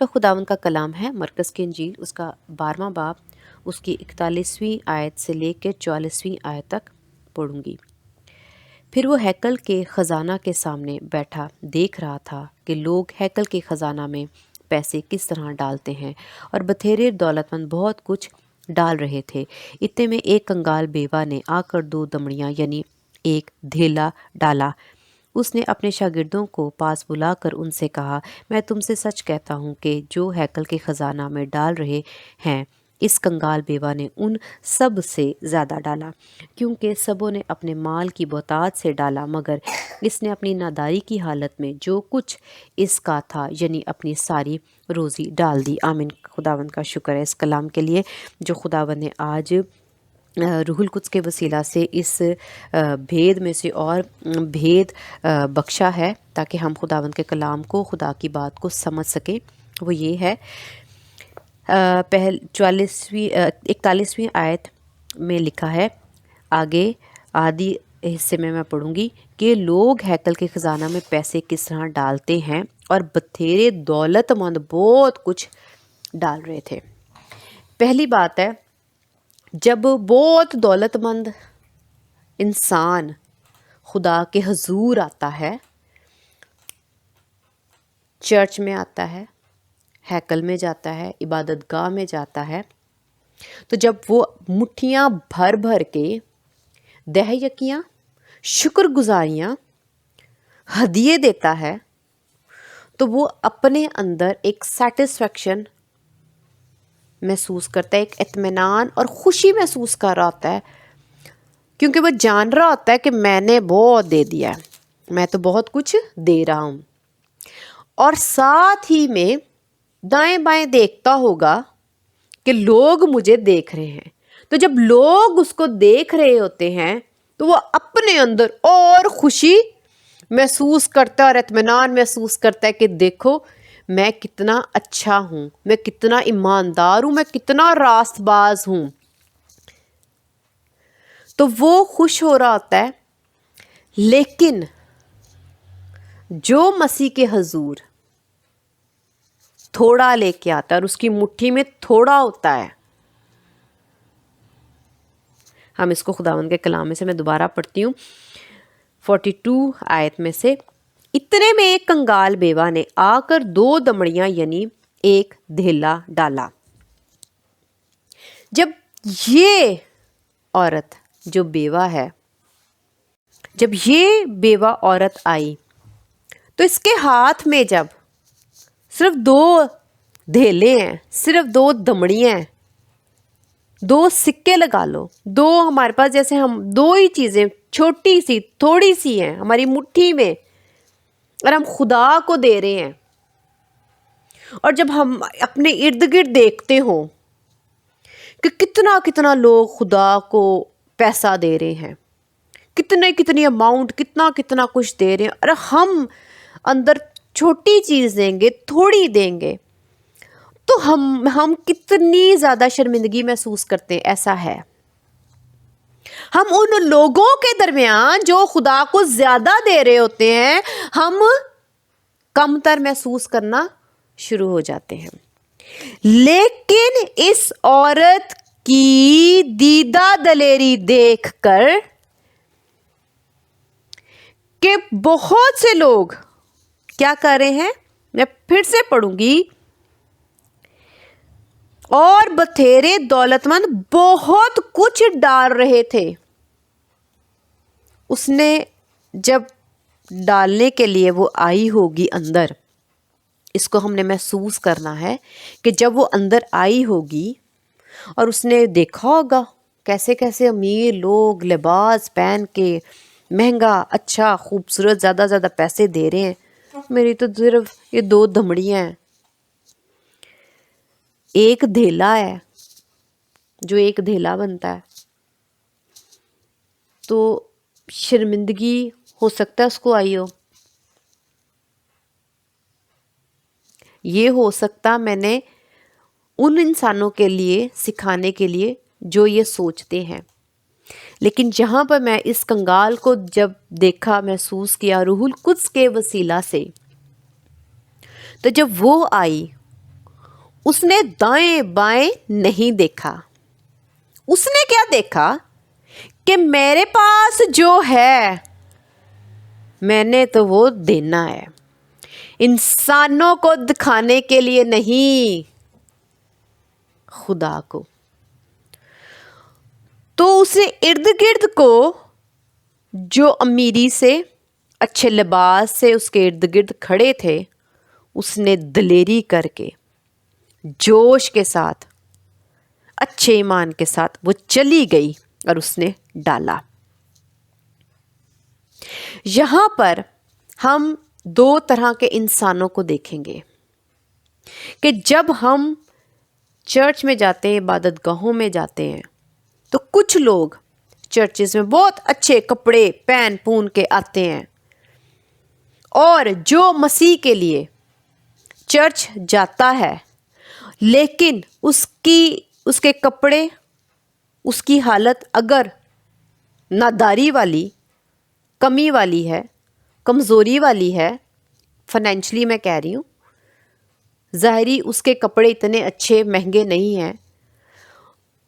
تو خداوند کا کلام ہے مرکز کی انجیل اس کا 12واں باب اس کی 41ویں آیت سے لے کے 44ویں آیت تک پڑھوں گی۔ پھر وہ ہیکل کے خزانہ کے سامنے بیٹھا دیکھ رہا تھا کہ لوگ ہیکل کے خزانہ میں پیسے کس طرح ڈالتے ہیں، اور بتھیرے دولت مند بہت کچھ ڈال رہے تھے۔ اتنے میں ایک کنگال بیوہ نے آ کر 2 دمڑیاں یعنی ایک دھیلا ڈالا۔ اس نے اپنے شاگردوں کو پاس بلا کر ان سے کہا، میں تم سے سچ کہتا ہوں کہ جو ہیکل کے خزانہ میں ڈال رہے ہیں، اس کنگال بیوہ نے ان سب سے زیادہ ڈالا، کیونکہ سبوں نے اپنے مال کی بہتات سے ڈالا، مگر اس نے اپنی ناداری کی حالت میں جو کچھ اس کا تھا یعنی اپنی ساری روزی ڈال دی۔ آمین۔ خداوند کا شکر ہے اس کلام کے لیے جو خداوند نے آج روح القدس کے وسیلہ سے اس بھید میں سے اور بھید بخشا ہے تاکہ ہم خداوند کے کلام کو، خدا کی بات کو سمجھ سکیں۔ وہ یہ ہے 41ویں آیت میں لکھا ہے، آگے آدھی حصے میں پڑھوں گی کہ لوگ ہیکل کے خزانہ میں پیسے کس طرح ڈالتے ہیں اور بتھیرے دولت مند بہت کچھ ڈال رہے تھے۔ پہلی بات ہے، جب بہت دولت مند انسان خدا کے حضور آتا ہے، چرچ میں آتا ہے، ہیکل میں جاتا ہے، عبادت گاہ میں جاتا ہے، تو جب وہ مٹھیاں بھر بھر کے دہ یکیاں، شکر گزاریاں، ہدیے دیتا ہے، تو وہ اپنے اندر ایک سیٹسفیکشن محسوس کرتا ہے، ایک اطمینان اور خوشی محسوس کر رہا ہوتا ہے، کیونکہ وہ جان رہا ہوتا ہے کہ میں نے بہت دے دیا ہے، میں تو بہت کچھ دے رہا ہوں، اور ساتھ ہی میں دائیں بائیں دیکھتا ہوگا کہ لوگ مجھے دیکھ رہے ہیں۔ تو جب لوگ اس کو دیکھ رہے ہوتے ہیں تو وہ اپنے اندر اور خوشی محسوس کرتا ہے اور اطمینان محسوس کرتا ہے کہ دیکھو میں کتنا اچھا ہوں، میں کتنا ایماندار ہوں، میں کتنا راست باز ہوں۔ تو وہ خوش ہو رہا ہوتا ہے، لیکن جو مسیح کے حضور تھوڑا لے کے آتا ہے اور اس کی مٹھی میں تھوڑا ہوتا ہے، ہم اس کو خداوند کے کلام میں سے میں دوبارہ پڑھتی ہوں 42 آیت میں سے، اتنے میں ایک کنگال بیوہ نے آ کر 2 دمڑیاں یعنی ایک دھیلا ڈالا۔ جب یہ عورت جو بیوہ ہے، جب یہ بیوہ عورت آئی تو اس کے ہاتھ میں جب صرف 2 دھیلے ہیں، صرف 2 دمڑیاں ہیں، 2 سکے لگا لو، 2 ہمارے پاس جیسے ہم 2 ہی چیزیں چھوٹی سی تھوڑی سی ہیں ہماری مٹھی میں، اور ہم خدا کو دے رہے ہیں، اور جب ہم اپنے ارد گرد دیکھتے ہوں کہ کتنا کتنا لوگ خدا کو پیسہ دے رہے ہیں، کتنی اماؤنٹ، کتنا کچھ دے رہے ہیں، اور ہم اندر چھوٹی چیز دیں گے، تھوڑی دیں گے، تو ہم کتنی زیادہ شرمندگی محسوس کرتے ہیں۔ ایسا ہے، ہم ان لوگوں کے درمیان جو خدا کو زیادہ دے رہے ہوتے ہیں، ہم کم تر محسوس کرنا شروع ہو جاتے ہیں۔ لیکن اس عورت کی دیدہ دلیری دیکھ کر کہ بہت سے لوگ کیا کر رہے ہیں، میں پھر سے پڑھوں گی، اور بتھیرے دولت مند بہت کچھ ڈال رہے تھے۔ اس نے جب ڈالنے کے لیے وہ آئی ہوگی اندر، اس کو ہم نے محسوس کرنا ہے کہ جب وہ اندر آئی ہوگی اور اس نے دیکھا ہوگا کیسے کیسے امیر لوگ لباس پہن کے مہنگا، اچھا، خوبصورت، زیادہ پیسے دے رہے ہیں، میری تو صرف یہ 2 دمڑیاں ہیں، ایک دھیلا ہے، جو ایک دھیلا بنتا ہے، تو شرمندگی ہو سکتا ہے اس کو آئی ہو، یہ ہو سکتا میں نے ان انسانوں کے لیے سکھانے کے لیے جو یہ سوچتے ہیں، لیکن جہاں پر میں اس کنگال کو جب دیکھا، محسوس کیا روح القدس کے وسیلہ سے، تو جب وہ آئی اس نے دائیں بائیں نہیں دیکھا. اس نے کیا دیکھا کہ میرے پاس جو ہے میں نے تو وہ دینا ہے، انسانوں کو دکھانے کے لیے نہیں، خدا کو. تو اسے ارد گرد کو جو امیری سے، اچھے لباس سے اس کے ارد گرد کھڑے تھے، اس نے دلیری کر کے، جوش کے ساتھ، اچھے ایمان کے ساتھ وہ چلی گئی اور اس نے ڈالا. یہاں پر ہم دو طرح کے انسانوں کو دیکھیں گے کہ جب ہم چرچ میں جاتے ہیں، عبادت گاہوں میں جاتے ہیں، تو کچھ لوگ چرچز میں بہت اچھے کپڑے پہن پون کے آتے ہیں، اور جو مسیح کے لیے چرچ جاتا ہے لیکن اس کے کپڑے، اس کی حالت اگر ناداری والی، کمی والی ہے، کمزوری والی ہے، فائنینشلی میں کہہ رہی ہوں، ظاہری اس کے کپڑے اتنے اچھے مہنگے نہیں ہیں،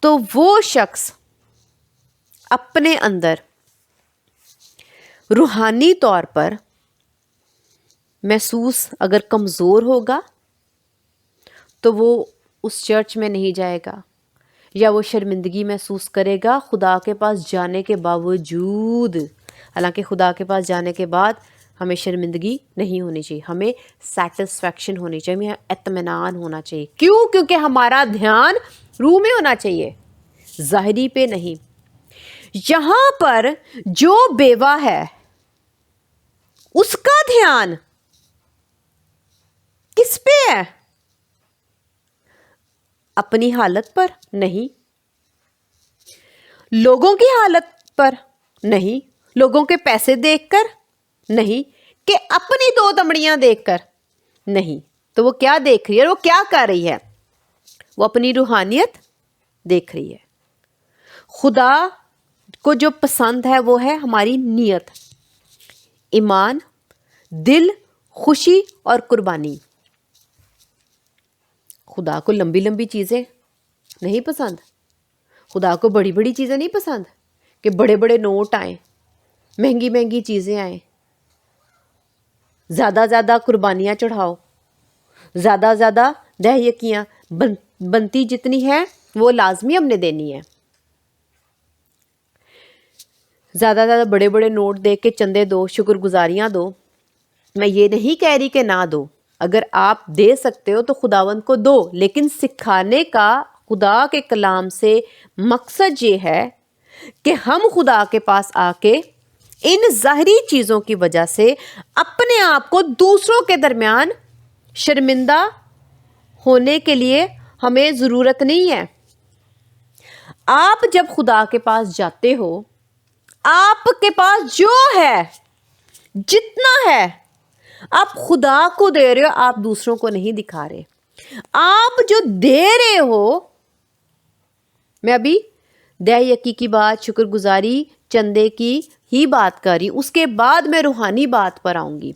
تو وہ شخص اپنے اندر روحانی طور پر محسوس اگر کمزور ہوگا تو وہ اس چرچ میں نہیں جائے گا، یا وہ شرمندگی محسوس کرے گا خدا کے پاس جانے کے باوجود. حالانکہ خدا کے پاس جانے کے بعد ہمیں شرمندگی نہیں ہونی چاہیے، ہمیں سیٹسفیکشن ہونی چاہیے، ہمیں اطمینان ہونا چاہیے. کیوں؟ کیونکہ ہمارا دھیان روح میں ہونا چاہیے، ظاہری پہ نہیں. یہاں پر جو بیوہ ہے اس کا دھیان کس پہ ہے؟ اپنی حالت پر نہیں، لوگوں کی حالت پر نہیں، لوگوں کے پیسے دیکھ کر نہیں، کہ اپنی دو دمڑیاں دیکھ کر نہیں. تو وہ کیا دیکھ رہی ہے؟ وہ کیا کر رہی ہے؟ وہ اپنی روحانیت دیکھ رہی ہے. خدا کو جو پسند ہے وہ ہے ہماری نیت، ایمان، دل، خوشی اور قربانی. خدا کو لمبی لمبی چیزیں نہیں پسند، خدا کو بڑی بڑی چیزیں نہیں پسند کہ بڑے بڑے نوٹ آئیں، مہنگی مہنگی چیزیں آئیں، زیادہ زیادہ قربانیاں چڑھاؤ، زیادہ زیادہ دہیکیاں بنتی جتنی ہے وہ لازمی ہم نے دینی ہے. زیادہ زیادہ بڑے بڑے نوٹ دے کے چندے دو، شکر گزاریاں دو. میں یہ نہیں کہہ رہی کہ نہ دو، اگر آپ دے سکتے ہو تو خداوند کو دو، لیکن سکھانے کا خدا کے کلام سے مقصد یہ ہے کہ ہم خدا کے پاس آ کے ان ظاہری چیزوں کی وجہ سے اپنے آپ کو دوسروں کے درمیان شرمندہ ہونے کے لیے ہمیں ضرورت نہیں ہے. آپ جب خدا کے پاس جاتے ہو، آپ کے پاس جو ہے، جتنا ہے، آپ خدا کو دے رہے ہو، آپ دوسروں کو نہیں دکھا رہے. آپ جو دے رہے ہو، میں ابھی دہیکی کی بات، شکر گزاری، چندے کی ہی بات کر رہی ہوں، اس کے بعد میں روحانی بات پر آؤں گی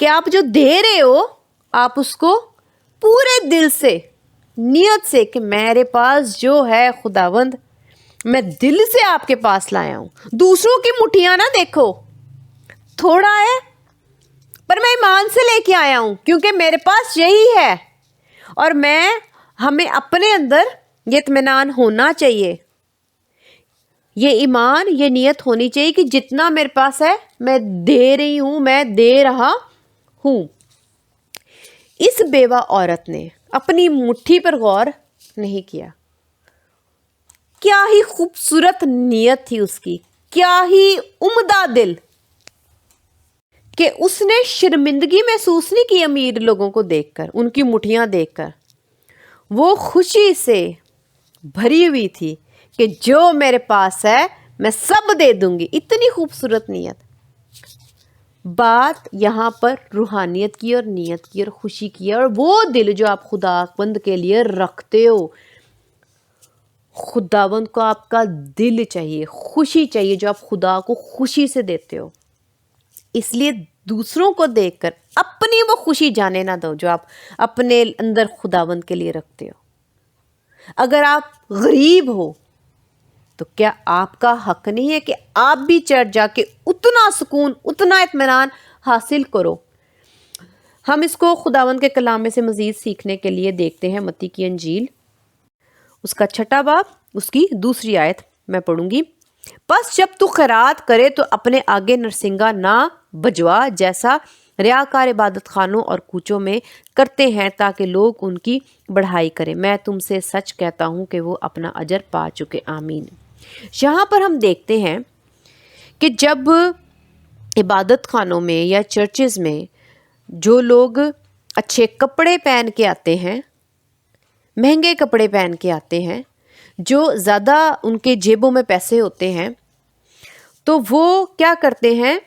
کہ آپ جو دے رہے ہو آپ اس کو پورے دل سے، نیت سے کہ میرے پاس جو ہے خداوند میں دل سے آپ کے پاس لایا ہوں. دوسروں کی مٹھیاں نہ دیکھو، تھوڑا ہے پر میں ایمان سے لے کے آیا ہوں کیونکہ میرے پاس یہی ہے، اور ہمیں اپنے اندر یہ اطمینان ہونا چاہیے، یہ ایمان، یہ نیت ہونی چاہیے کہ جتنا میرے پاس ہے میں دے رہی ہوں، میں دے رہا ہوں. اس بیوہ عورت نے اپنی مٹھی پر غور نہیں کیا. کیا ہی خوبصورت نیت تھی اس کی، کیا ہی عمدہ دل، کہ اس نے شرمندگی محسوس نہیں کی امیر لوگوں کو دیکھ کر، ان کی مٹھیاں دیکھ کر. وہ خوشی سے بھری ہوئی تھی کہ جو میرے پاس ہے میں سب دے دوں گی. اتنی خوبصورت نیت. بات یہاں پر روحانیت کی اور نیت کی اور خوشی کی ہے، اور وہ دل جو آپ خداوند کے لیے رکھتے ہو. خداوند کو آپ کا دل چاہیے، خوشی چاہیے جو آپ خدا کو خوشی سے دیتے ہو. اس لیے دوسروں کو دیکھ کر اپنی وہ خوشی جانے نہ دو جو آپ اپنے اندر خداوند کے لیے رکھتے ہو۔ اگر آپ غریب ہو تو کیا آپ کا حق نہیں ہے کہ آپ بھی چرچ جا کے اتنا سکون، اتنا اطمینان حاصل کرو؟ ہم اس کو خداوند کے کلام میں سے مزید سیکھنے کے لیے دیکھتے ہیں۔ متی کی انجیل اس کا 6 باب اس کی 2 آیت میں پڑھوں گی۔ پس جب تو خیرات کرے تو اپنے آگے نرسنگا نہ بجوا، جیسا ریاکار عبادت خانوں اور کوچوں میں کرتے ہیں، تاکہ لوگ ان کی بڑھائی کریں۔ میں تم سے سچ کہتا ہوں کہ وہ اپنا اجر پا چکے۔ آمین۔ یہاں پر ہم دیکھتے ہیں کہ جب عبادت خانوں میں یا چرچز میں جو لوگ اچھے کپڑے پہن کے آتے ہیں، مہنگے کپڑے پہن کے آتے ہیں، جو زیادہ ان کے جیبوں میں پیسے ہوتے ہیں، تو وہ کیا کرتے ہیں؟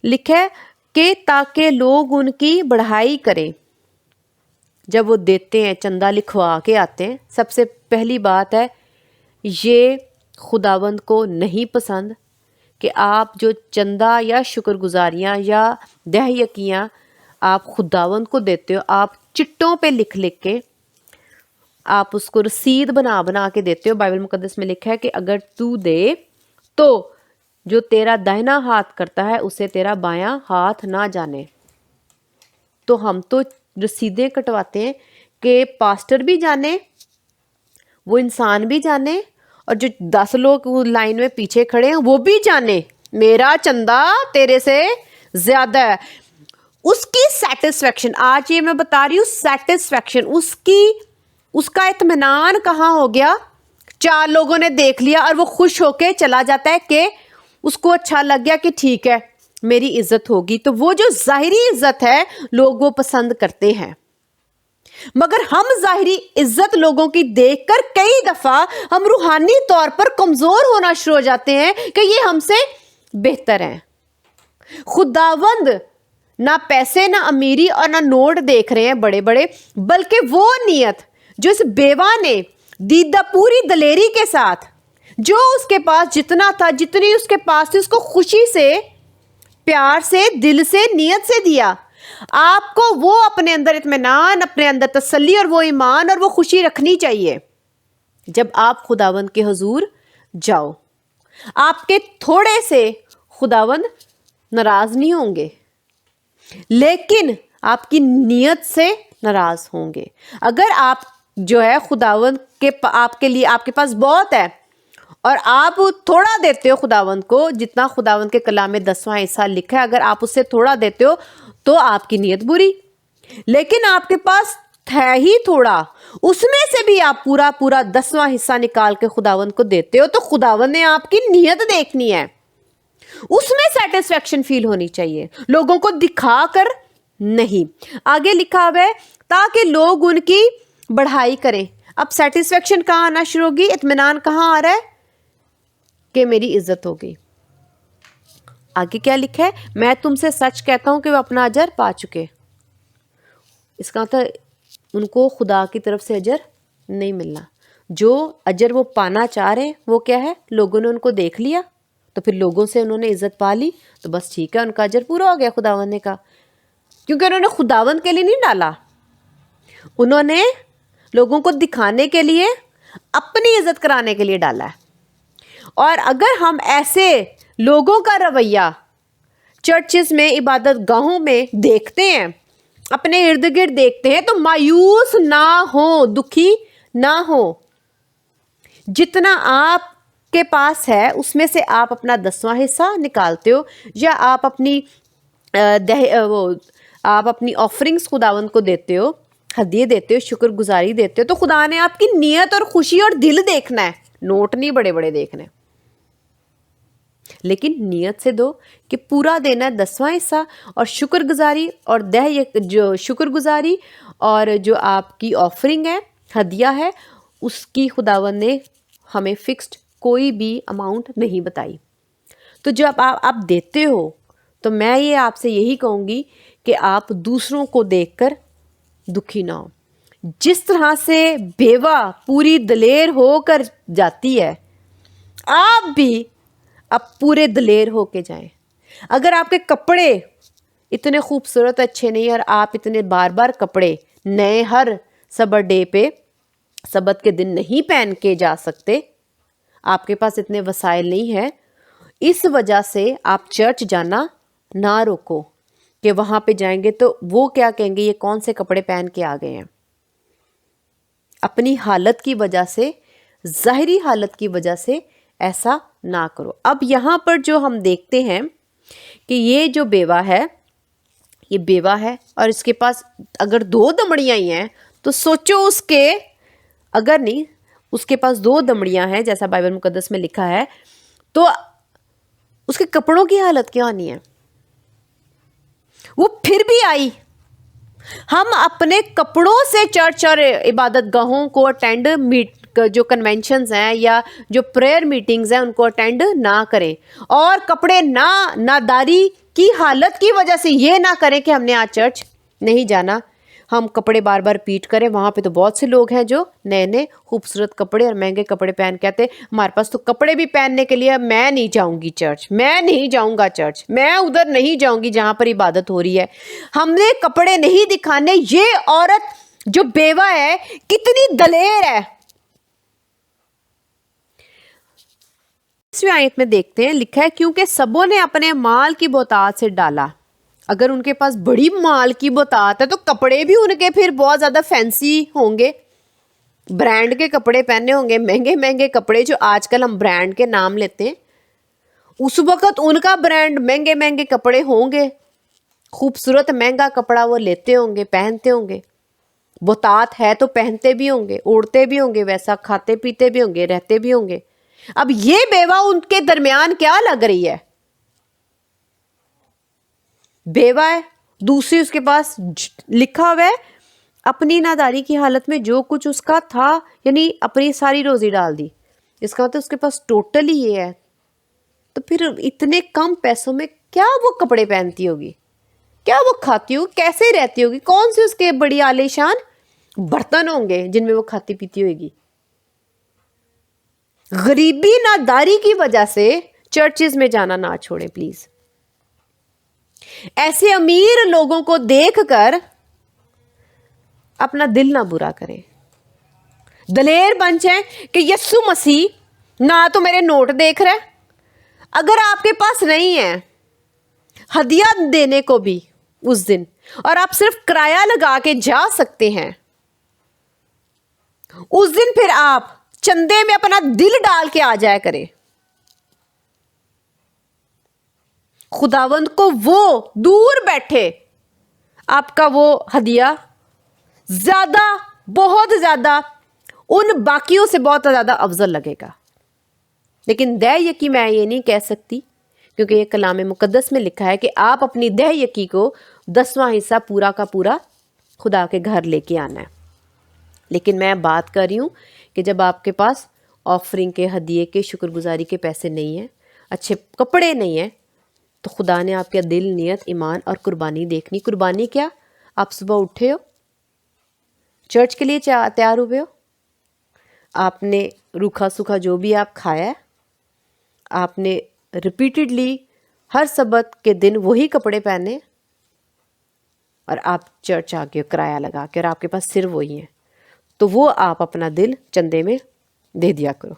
لکھا ہے کہ تاکہ لوگ ان کی بڑھائی کریں۔ جب وہ دیتے ہیں، چندہ لکھوا کے آتے ہیں، سب سے پہلی بات ہے یہ خداوند کو نہیں پسند کہ آپ جو چندہ یا شکر گزاریاں یا دہیکیاں آپ خداوند کو دیتے ہو، آپ چٹوں پہ لکھ کے آپ اس کو رسید بنا کے دیتے ہو۔ بائبل مقدس میں لکھا ہے کہ اگر تو دے تو جو تیرا داہنا ہاتھ کرتا ہے اسے تیرا بایاں ہاتھ نہ جانے۔ تو ہم تو رسیدیں کٹواتے ہیں کہ پاسٹر بھی جانے، وہ انسان بھی جانے، اور جو 10 لوگ لائن میں پیچھے کھڑے ہیں وہ بھی جانے میرا چندہ تیرے سے زیادہ ہے۔ اس کی سیٹسفیکشن، آج یہ میں بتا رہی ہوں، سیٹسفیکشن، اس کا اطمینان کہاں ہو گیا؟ 4 لوگوں نے دیکھ لیا اور وہ خوش ہو کے چلا جاتا ہے کہ اس کو اچھا لگ گیا کہ ٹھیک ہے میری عزت ہوگی۔ تو وہ جو ظاہری عزت ہے لوگ وہ پسند کرتے ہیں، مگر ہم ظاہری عزت لوگوں کی دیکھ کر کئی دفعہ ہم روحانی طور پر کمزور ہونا شروع ہو جاتے ہیں کہ یہ ہم سے بہتر ہیں۔ خداوند نہ پیسے، نہ امیری اور نہ نوٹ دیکھ رہے ہیں بڑے بڑے، بلکہ وہ نیت جو اس بیوہ نے دیدہ پوری دلیری کے ساتھ، جو اس کے پاس جتنا تھا، جتنی اس کے پاس تھی، اس کو خوشی سے، پیار سے، دل سے، نیت سے دیا۔ آپ کو وہ اپنے اندر اطمینان، اپنے اندر تسلی اور وہ ایمان اور وہ خوشی رکھنی چاہیے جب آپ خداوند کے حضور جاؤ۔ آپ کے تھوڑے سے خداوند ناراض نہیں ہوں گے، لیکن آپ کی نیت سے ناراض ہوں گے۔ اگر آپ جو ہے خداوند کے آپ کے لیے، آپ کے پاس بہت ہے اور آپ تھوڑا دیتے ہو خداوند کو، جتنا خداوند کے کلام میں 10واں حصہ لکھا ہے، اگر آپ اس سے تھوڑا دیتے ہو تو آپ کی نیت بری۔ لیکن آپ کے پاس ہے ہی تھوڑا، اس میں سے بھی آپ پورا 10واں حصہ نکال کے خداوند کو دیتے ہو، تو خداوند نے آپ کی نیت دیکھنی ہے، اس میں سیٹسفیکشن فیل ہونی چاہیے، لوگوں کو دکھا کر نہیں۔ آگے لکھا ہوا ہے تاکہ لوگ ان کی بڑھائی کریں۔ اب سیٹسفیکشن کہاں آنا شروع ہوگی؟ اطمینان کہاں آ رہا ہے؟ کہ میری عزت ہو گئی۔ آگے کیا لکھا ہے؟ میں تم سے سچ کہتا ہوں کہ وہ اپنا اجر پا چکے۔ اس کا مطلب ان کو خدا کی طرف سے اجر نہیں ملنا۔ جو اجر وہ پانا چاہ رہے ہیں وہ کیا ہے؟ لوگوں نے ان کو دیکھ لیا تو پھر لوگوں سے انہوں نے عزت پا لی، تو بس ٹھیک ہے، ان کا اجر پورا ہو گیا خداوند نے کہا، کیونکہ انہوں نے خداوند کے لیے نہیں ڈالا، انہوں نے لوگوں کو دکھانے کے لیے، اپنی عزت کرانے کے لیے ڈالا ہے۔ اور اگر ہم ایسے لوگوں کا رویہ چرچز میں، عبادت گاہوں میں دیکھتے ہیں، اپنے ارد گرد دیکھتے ہیں، تو مایوس نہ ہو، دکھی نہ ہو۔ جتنا آپ کے پاس ہے اس میں سے آپ اپنا 10واں حصہ نکالتے ہو، یا آپ اپنی آپ اپنی آفرنگز خداوند کو دیتے ہو، ہدیے دیتے ہو، شکر گزاری دیتے ہو، تو خدا نے آپ کی نیت اور خوشی اور دل دیکھنا ہے، نوٹ نہیں بڑے بڑے دیکھنے۔ لیکن نیت سے دو کہ پورا دینا ہے 10واں حصہ، اور شکر گزاری اور جو شکر گزاری اور جو آپ کی آفرنگ ہے، ہدیہ ہے، اس کی خداوند نے ہمیں فکسڈ کوئی بھی اماؤنٹ نہیں بتائی۔ تو جب آپ دیتے ہو تو میں یہ آپ سے یہی کہوں گی کہ آپ دوسروں کو دیکھ کر دکھی نہ ہو۔ جس طرح سے بیوہ پوری دلیر ہو کر جاتی ہے، آپ بھی اب پورے دلیر ہو کے جائیں۔ اگر آپ کے کپڑے اتنے خوبصورت اچھے نہیں، اور آپ اتنے بار بار کپڑے نئے ہر سبت ڈے پہ، سبت کے دن نہیں پہن کے جا سکتے، آپ کے پاس اتنے وسائل نہیں ہے، اس وجہ سے آپ چرچ جانا نہ روکو کہ وہاں پہ جائیں گے تو وہ کیا کہیں گے، یہ کون سے کپڑے پہن کے آ گئے ہیں۔ اپنی حالت کی وجہ سے، ظاہری حالت کی وجہ سے ایسا نہ کرو۔ اب یہاں پر جو ہم دیکھتے ہیں کہ یہ جو بیوہ ہے، یہ بیوہ ہے اور اس کے پاس اگر 2 دمڑیاں ہی ہیں تو سوچو اس کے، اگر نہیں اس کے پاس 2 دمڑیاں ہیں جیسا بائبل مقدس میں لکھا ہے، تو اس کے کپڑوں کی حالت کیا ہونی ہے؟ وہ پھر بھی آئی۔ ہم اپنے کپڑوں سے چرچ اور عبادت گاہوں کو اٹینڈ، جو کنونشنز ہیں یا جو پریئر میٹنگز ہیں ان کو اٹینڈ نہ کریں، اور کپڑے ناداری کی حالت کی وجہ سے یہ نہ کریں کہ ہم نے آج چرچ نہیں جانا، ہم کپڑے بار بار ریپیٹ کریں۔ وہاں پہ تو بہت سے لوگ ہیں جو نئے نئے خوبصورت کپڑے اور مہنگے کپڑے پہن کے آتے، ہمارے پاس تو کپڑے بھی پہننے کے لیے، میں نہیں جاؤں گی چرچ، میں نہیں جاؤں گا چرچ، میں ادھر نہیں جاؤں گی جہاں پر عبادت ہو رہی ہے۔ ہم نے کپڑے نہیں دکھانے۔ یہ عورت جو بیوہ ہے کتنی دلیر ہے۔ اس آیت میں دیکھتے ہیں لکھا ہے کیونکہ سبوں نے اپنے مال کی بہتات سے ڈالا۔ اگر ان کے پاس بڑی مال کی بہتات ہے تو کپڑے بھی ان کے پھر بہت زیادہ فینسی ہوں گے، برانڈ کے کپڑے پہنے ہوں گے، مہنگے مہنگے کپڑے جو آج کل ہم برانڈ کے نام لیتے ہیں، اس وقت ان کا برانڈ مہنگے مہنگے کپڑے ہوں گے، خوبصورت مہنگا کپڑا وہ لیتے ہوں گے، پہنتے ہوں گے، بہتات ہے تو پہنتے بھی ہوں گے، اوڑھتے بھی ہوں گے، ویسا کھاتے پیتے بھی ہوں گے، رہتے بھی ہوں گے۔ اب یہ بیوہ ان کے درمیان کیا لگ رہی ہے؟ بیوہ ہے، دوسری اس کے پاس لکھا ہوا ہے اپنی ناداری کی حالت میں جو کچھ اس کا تھا، یعنی اپنی ساری روزی ڈال دی، اس کا مطلب اس کے پاس ٹوٹل ہی یہ ہے۔ تو پھر اتنے کم پیسوں میں کیا وہ کپڑے پہنتی ہوگی، کیا وہ کھاتی ہوگی، کیسے رہتی ہوگی، کون سے اس کے بڑی عالیشان برتن ہوں گے جن میں وہ کھاتی پیتی ہوگی۔ غریبی ناداری کی وجہ سے چرچز میں جانا نہ چھوڑیں پلیز۔ ایسے امیر لوگوں کو دیکھ کر اپنا دل نہ برا کریں، دلیر بن جائیں کہ یسوع مسیح نہ تو میرے نوٹ دیکھ رہے، اگر آپ کے پاس نہیں ہے ہدیہ دینے کو بھی اس دن، اور آپ صرف کرایہ لگا کے جا سکتے ہیں، اس دن پھر آپ چندے میں اپنا دل ڈال کے آ جایا کریں۔ خداوند کو وہ دور بیٹھے آپ کا وہ ہدیہ زیادہ، بہت زیادہ، ان باقیوں سے بہت زیادہ افضل لگے گا۔ لیکن دہ یقی میں یہ نہیں کہہ سکتی، کیونکہ یہ کلام مقدس میں لکھا ہے کہ آپ اپنی دہ یقی کو 10واں حصہ پورا کا پورا خدا کے گھر لے کے آنا ہے۔ لیکن میں بات کر رہی ہوں کہ جب آپ کے پاس آفرنگ کے، ہدیے کے، شکر گزاری کے پیسے نہیں ہیں، اچھے کپڑے نہیں ہیں، تو خدا نے آپ کا دل، نیت، ایمان اور قربانی دیکھنی۔ قربانی کیا؟ آپ صبح اٹھے ہو، چرچ کے لیے تیار ہوئے ہو، آپ نے روکھا سوکھا جو بھی آپ کھایا ہے، آپ نے ریپیٹڈلی ہر سبت کے دن وہی کپڑے پہنے، اور آپ چرچ آ کے کرایہ لگا کے، اور آپ کے پاس صرف وہی ہیں، تو وہ آپ اپنا دل چندے میں دے دیا کرو،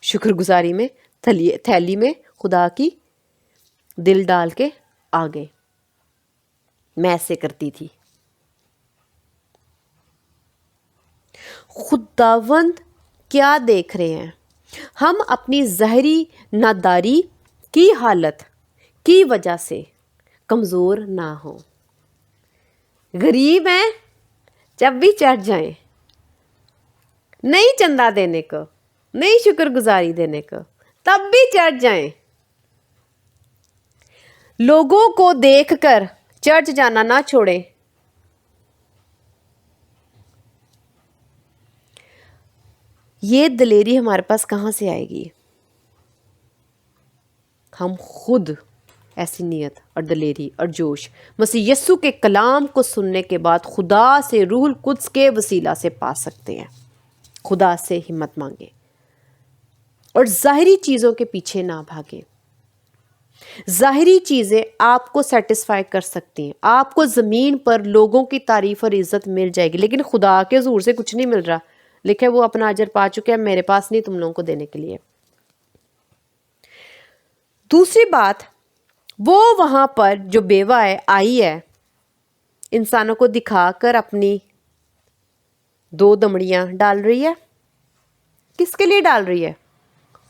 شکر گزاری میں، تھیلی میں خدا کی دل ڈال کے آگے۔ میں ایسے کرتی تھی۔ خداوند کیا دیکھ رہے ہیں؟ ہم اپنی ظاہری ناداری کی حالت کی وجہ سے کمزور نہ ہوں۔ غریب ہیں، جب بھی چڑھ جائیں، نہیں چندہ دینے کو، نہیں شکر گزاری دینے کو، تب بھی چڑھ جائیں۔ لوگوں کو دیکھ کر چرچ جانا نہ چھوڑیں۔ یہ دلیری ہمارے پاس کہاں سے آئے گی؟ ہم خود ایسی نیت اور دلیری اور جوش مسیح یسوع کے کلام کو سننے کے بعد خدا سے، روح القدس کے وسیلہ سے پا سکتے ہیں۔ خدا سے ہمت مانگیں اور ظاہری چیزوں کے پیچھے نہ بھاگیں۔ ظاہری چیزیں آپ کو سیٹسفائی کر سکتی ہیں، آپ کو زمین پر لوگوں کی تعریف اور عزت مل جائے گی، لیکن خدا کے حضور سے کچھ نہیں مل رہا. لکھے وہ اپنا اجر پا چکے ہیں، میرے پاس نہیں تم لوگوں کو دینے کے لیے. دوسری بات، وہ وہاں پر جو بیوہ ہے آئی ہے، انسانوں کو دکھا کر اپنی 2 دمڑیاں ڈال رہی ہے. کس کے لیے ڈال رہی ہے؟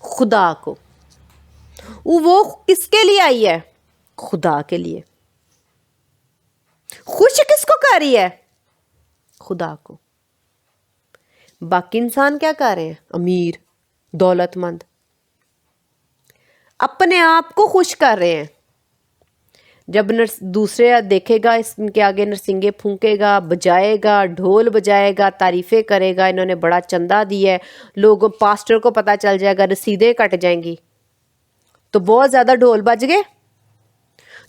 خدا کو. وہ کس کے لیے آئی ہے؟ خدا کے لیے. خوش کس کو کر رہی ہے؟ خدا کو. باقی انسان کیا کر رہے ہیں؟ امیر، دولت مند، اپنے آپ کو خوش کر رہے ہیں. جب دوسرے دیکھے گا اس کے آگے نرسنگے پھونکے گا، بجائے گا، ڈھول بجائے گا، تعریفیں کرے گا، انہوں نے بڑا چندہ دیا ہے، لوگوں پاسٹر کو پتہ چل جائے گا، رسیدیں کٹ جائیں گی، تو بہت زیادہ ڈھول بج گئے.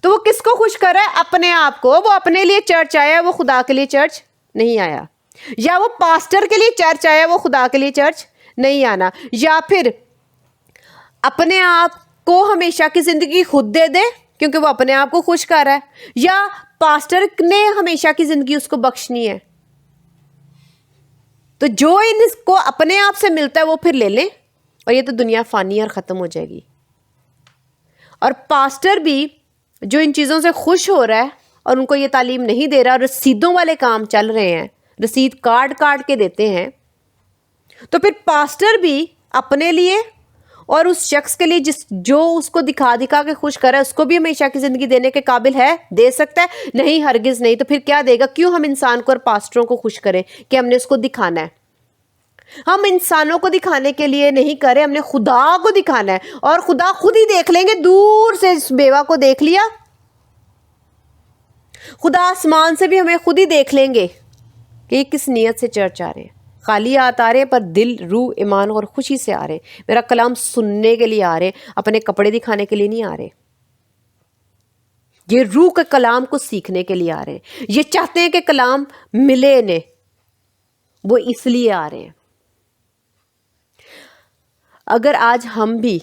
تو وہ کس کو خوش کر رہا ہے؟ اپنے آپ کو. وہ اپنے لیے چرچ آیا، وہ خدا کے لیے چرچ نہیں آیا. یا وہ پاسٹر کے لیے چرچ آیا، وہ خدا کے لیے چرچ نہیں آنا. یا پھر اپنے آپ کو ہمیشہ کی زندگی خود دے دے کیونکہ وہ اپنے آپ کو خوش کر رہا ہے، یا پاسٹر نے ہمیشہ کی زندگی اس کو بخشنی ہے. تو جو ان کو اپنے آپ سے ملتا ہے وہ پھر لے لیں، اور یہ تو دنیا فانی اور ختم ہو جائے گی. اور پاسٹر بھی جو ان چیزوں سے خوش ہو رہا ہے اور ان کو یہ تعلیم نہیں دے رہا، رسیدوں والے کام چل رہے ہیں، رسید کاٹ کاٹ کے دیتے ہیں، تو پھر پاسٹر بھی اپنے لیے اور اس شخص کے لیے جو اس کو دکھا دکھا کے خوش کر رہا ہے، اس کو بھی ہمیشہ کی زندگی دینے کے قابل ہے؟ دے سکتا ہے؟ نہیں، ہرگز نہیں. تو پھر کیا دے گا؟ کیوں ہم انسان کو اور پاسٹروں کو خوش کریں کہ ہم نے اس کو دکھانا ہے؟ ہم انسانوں کو دکھانے کے لیے نہیں کرے، ہم نے خدا کو دکھانا ہے، اور خدا خود ہی دیکھ لیں گے. دور سے اس بیوہ کو دیکھ لیا، خدا آسمان سے بھی ہمیں خود ہی دیکھ لیں گے کہ یہ کس نیت سے چرچ آ رہے ہیں. خالی ہاتھ آ رہے ہیں، پر دل، روح، ایمان اور خوشی سے آ رہے ہیں. میرا کلام سننے کے لیے آ رہے ہیں، اپنے کپڑے دکھانے کے لیے نہیں آ رہے. یہ روح کے کلام کو سیکھنے کے لیے آ رہے ہیں. یہ چاہتے ہیں کہ کلام ملے انہیں، وہ اس لیے آ رہے ہیں. اگر آج ہم بھی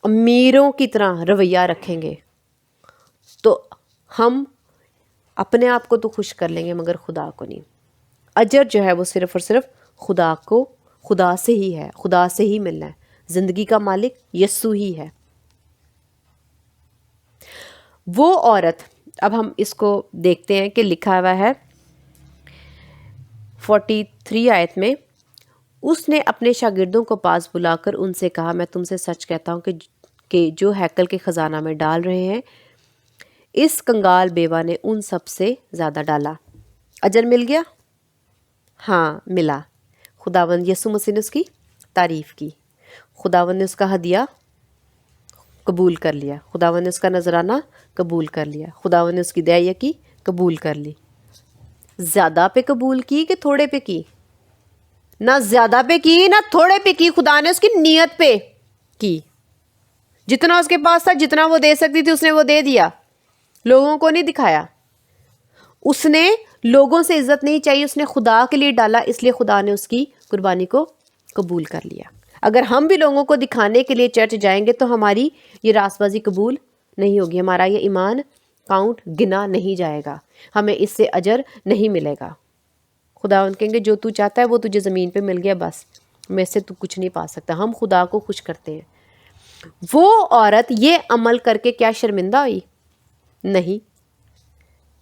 امیروں کی طرح رویہ رکھیں گے تو ہم اپنے آپ کو تو خوش کر لیں گے مگر خدا کو نہیں. اجر جو ہے وہ صرف اور صرف خدا سے ہی ہے، خدا سے ہی ملنا ہے. زندگی کا مالک یسوع ہی ہے. وہ عورت، اب ہم اس کو دیکھتے ہیں کہ لکھا ہوا ہے 43 آیت میں، اس نے اپنے شاگردوں کو پاس بلا کر ان سے کہا، میں تم سے سچ کہتا ہوں کہ جو ہیکل کے خزانہ میں ڈال رہے ہیں، اس کنگال بیوہ نے ان سب سے زیادہ ڈالا. اجر مل گیا؟ ہاں ملا. خداوند یسوع مسیح نے اس کی تعریف کی، خداوند نے اس کا ہدیہ قبول کر لیا، خداوند نے اس کا نذرانہ قبول کر لیا، خداوند نے اس کی دعائیہ کی قبول کر لی. زیادہ پہ قبول کی کہ تھوڑے پہ کی؟ نہ زیادہ پہ کی نہ تھوڑے پہ کی، خدا نے اس کی نیت پہ کی. جتنا اس کے پاس تھا، جتنا وہ دے سکتی تھی، اس نے وہ دے دیا. لوگوں کو نہیں دکھایا. اس نے لوگوں سے عزت نہیں چاہیے، اس نے خدا کے لیے ڈالا، اس لیے خدا نے اس کی قربانی کو قبول کر لیا. اگر ہم بھی لوگوں کو دکھانے کے لیے چرچ جائیں گے تو ہماری یہ راست بازی قبول نہیں ہوگی، ہمارا یہ ایمان کاؤنٹ گنا نہیں جائے گا، ہمیں اس سے اجر نہیں ملے گا. خداوند کہیں گے جو تو چاہتا ہے وہ تجھے زمین پہ مل گیا، بس میں سے تو کچھ نہیں پا سکتا. ہم خدا کو خوش کرتے ہیں. وہ عورت یہ عمل کر کے کیا شرمندہ ہوئی؟ نہیں،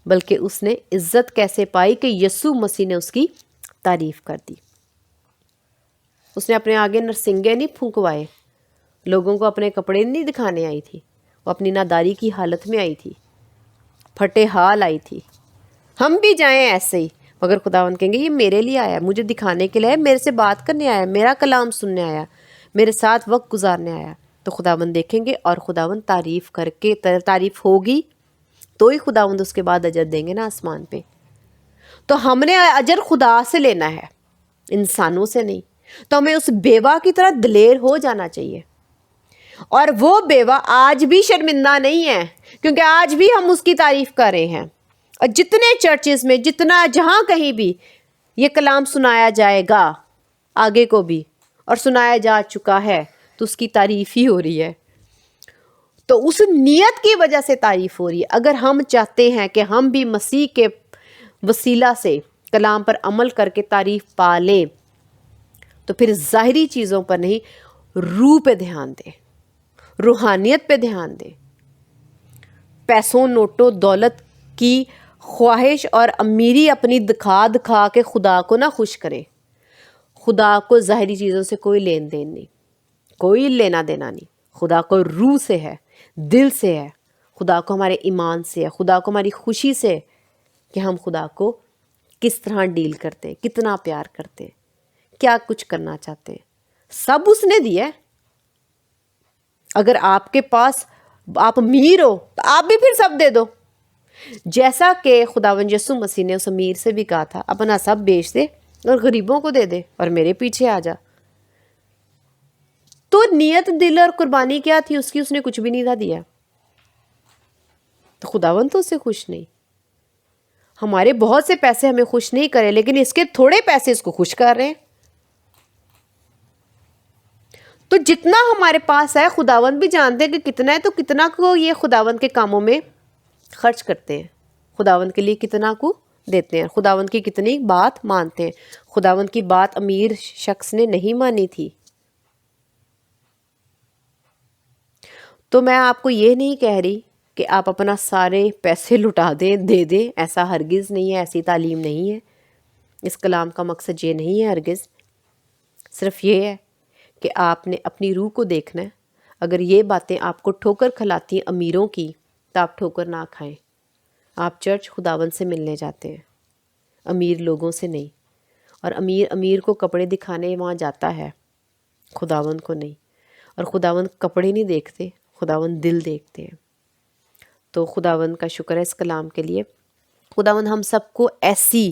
بلکہ اس نے عزت کیسے پائی کہ یسوع مسیح نے اس کی تعریف کر دی. اس نے اپنے آگے نرسنگے نہیں پھونکوائے، لوگوں کو اپنے کپڑے نہیں دکھانے آئی تھی، وہ اپنی ناداری کی حالت میں آئی تھی، پھٹے حال آئی تھی. ہم بھی جائیں ایسے ہی، مگر خداوند کہیں گے یہ میرے لیے آیا، مجھے دکھانے کے لیے، میرے سے بات کرنے آیا، میرا کلام سننے آیا، میرے ساتھ وقت گزارنے آیا. تو خداوند دیکھیں گے اور خداوند تعریف کر کے، تعریف ہوگی تو ہی خداوند اس کے بعد اجر دیں گے نا آسمان پہ. تو ہم نے اجر خدا سے لینا ہے، انسانوں سے نہیں. تو ہمیں اس بیوہ کی طرح دلیر ہو جانا چاہیے. اور وہ بیوہ آج بھی شرمندہ نہیں ہے، کیونکہ آج بھی ہم اس کی تعریف کر رہے ہیں. اور جتنے چرچز میں، جہاں کہیں بھی یہ کلام سنایا جائے گا آگے کو بھی، اور سنایا جا چکا ہے، تو اس کی تعریف ہی ہو رہی ہے. تو اس نیت کی وجہ سے تعریف ہو رہی ہے. اگر ہم چاہتے ہیں کہ ہم بھی مسیح کے وسیلہ سے کلام پر عمل کر کے تعریف پا لیں تو پھر ظاہری چیزوں پر نہیں، روح پہ دھیان دیں، روحانیت پہ دھیان دیں. پیسوں، نوٹوں، دولت کی خواہش اور امیری اپنی دکھا دکھا کے خدا کو نہ خوش کریں. خدا کو ظاہری چیزوں سے کوئی لین دین نہیں، کوئی لینا دینا نہیں. خدا کو روح سے ہے، دل سے ہے. خدا کو ہمارے ایمان سے ہے. خدا کو ہماری خوشی سے ہے کہ ہم خدا کو کس طرح ڈیل کرتے ہیں، کتنا پیار کرتے ہیں، کیا کچھ کرنا چاہتے ہیں. سب اس نے دیا ہے. اگر آپ کے پاس آپ امیر ہو تو آپ بھی پھر سب دے دو. جیسا کہ خداوند یسوع مسیح نے اس امیر سے بھی کہا تھا اپنا سب بیچ دے اور غریبوں کو دے دے اور میرے پیچھے آ جا. تو نیت دل اور قربانی کیا تھی اس نے کچھ بھی نہیں تھا دیا. تو خداوند تو اس سے خوش نہیں. ہمارے بہت سے پیسے ہمیں خوش نہیں کرے لیکن اس کے تھوڑے پیسے اس کو خوش کر رہے ہیں. تو جتنا ہمارے پاس ہے خداوند بھی جانتے ہیں کہ کتنا ہے، تو کتنا کو یہ خداوند کے کاموں میں خرچ کرتے ہیں، خداوند کے لیے کتنا کو دیتے ہیں، خداوند کی کتنی بات مانتے ہیں. خداوند کی بات امیر شخص نے نہیں مانی تھی. تو میں آپ کو یہ نہیں کہہ رہی کہ آپ اپنا سارے پیسے لٹا دیں، دے دیں. ایسا ہرگز نہیں ہے، ایسی تعلیم نہیں ہے. اس کلام کا مقصد یہ نہیں ہے ہرگز. صرف یہ ہے کہ آپ نے اپنی روح کو دیکھنا ہے. اگر یہ باتیں آپ کو ٹھوکر کھلاتی ہیں امیروں کی تو آپ ٹھوکر نہ کھائیں. آپ چرچ خداوند سے ملنے جاتے ہیں، امیر لوگوں سے نہیں. اور امیر کو کپڑے دکھانے وہاں جاتا ہے، خداوند کو نہیں. اور خداوند کپڑے نہیں دیکھتے، خداوند دل دیکھتے ہیں. تو خداوند کا شکر ہے اس کلام کے لیے. خداوند ہم سب کو ایسی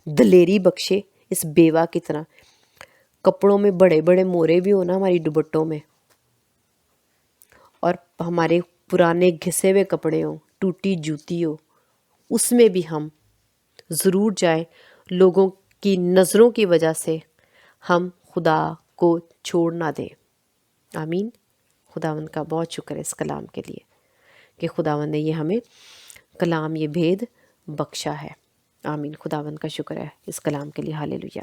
دلیری بخشے، اس بیوہ کی طرح. کپڑوں میں بڑے بڑے مورے بھی ہونا ہماری دوپٹوں میں، اور ہمارے پرانے گھسے ہوئے کپڑے ہوں، ٹوٹی جوتی ہو، اس میں بھی ہم ضرور جائیں. لوگوں کی نظروں کی وجہ سے ہم خدا کو چھوڑ نہ دیں. آمین. خداوند کا بہت شکر ہے اس کلام کے لیے کہ خداوند نے یہ ہمیں کلام، یہ بھید بخشا ہے. آمین. خداوند کا شکر ہے اس کلام کے لیے. ہالےلویا.